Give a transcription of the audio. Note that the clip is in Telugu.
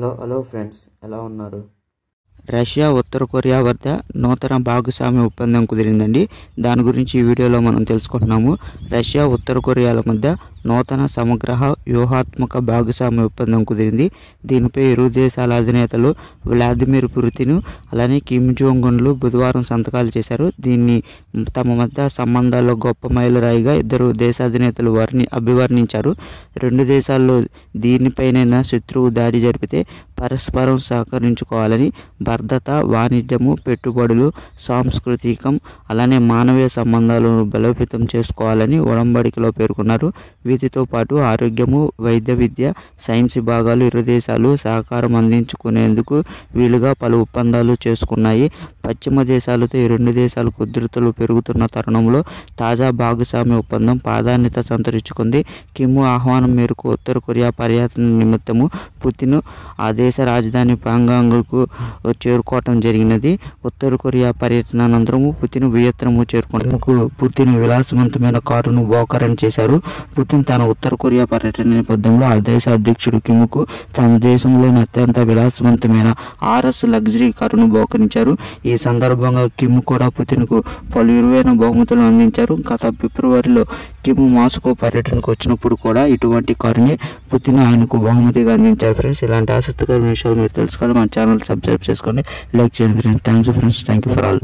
హలో ఫ్రెండ్స్, ఎలా ఉన్నారు? రష్యా ఉత్తర కొరియా వద్ద నూతన భాగస్వామ్య ఒప్పందం కుదిరిందండి. దాని గురించి ఈ వీడియోలో మనం తెలుసుకుంటున్నాము. రష్యా ఉత్తర కొరియాల మధ్య నూతన సమగ్ర వ్యూహాత్మక భాగస్వామ్య ఒప్పందం కుదిరింది. దీనిపై ఇరు దేశాల అధినేతలు వ్లాదిమిర్ పుతిన్ అలానే కిమ్ జోంగ్ ఉన్లు బుధవారం సంతకాలు చేశారు. దీన్ని తమ మధ్య సంబంధాల్లో గొప్ప మైలురాయిగా ఇద్దరు దేశాధినేతలు అభివర్ణించారు. రెండు దేశాల్లో దీనిపైనైనా శత్రువు దాడి జరిపితే పరస్పరం సహకరించుకోవాలని, భద్రత, వాణిజ్యము, పెట్టుబడులు, సాంస్కృతికం అలానే మానవీయ సంబంధాలను బలోపేతం చేసుకోవాలని ఒడంబడికలో పేర్కొన్నారు. వీటితో పాటు ఆరోగ్యము, వైద్య విద్య, సైన్స్ విభాగాలు ఇరు దేశాలు సహకారం అందించుకునేందుకు వీలుగా పలు ఒప్పందాలు చేసుకున్నాయి. పశ్చిమ దేశాలతో ఈ రెండు దేశాలకు ఉధృతులు పెరుగుతున్న తరుణంలో తాజా భాగస్వామ్య ఒప్పందం ప్రాధాన్యత సంతరించుకుంది. కిమ్ ఆహ్వానం మేరకు ఉత్తర కొరియా పర్యటన నిమిత్తము పుతిన్ ఆ దేశ రాజధాని ప్యాంగాంగ్కు చేరుకోవటం జరిగినది. ఉత్తర కొరియా పర్యటన అనంతరము పుతిన్ వియత్నాం చేరుకునేందుకు పుతిన్ విలాసవంతమైన కారును బహూకరణ చేశారు. పుతిన్ తన ఉత్తర కొరియా పర్యటన నేపథ్యంలో ఆ దేశ అధ్యక్షుడు కిమ్కు తమ దేశంలోని అత్యంత విలాసవంతమైన RS లగ్జరీ కారును బహూకరించారు. ఈ సందర్భంగా కిమ్ కూడా పుతిన్కు పలు విలువైన బహుమతులు అందించారు. గత ఫిబ్రవరిలో కిమ్ మాస్కో పర్యటనకు వచ్చినప్పుడు కూడా ఇటువంటి కారుని పుతిన్ ఆయనకు బహుమతిగా అందించారు. ఫ్రెండ్స్, ఇలాంటి ఆసక్తికరమైన విషయాలు మీరు తెలుసుకోవాలి. మన ఛానల్ సబ్స్క్రైబ్ చేసుకోండి, లైక్ చేయండి friends. Thank you for all.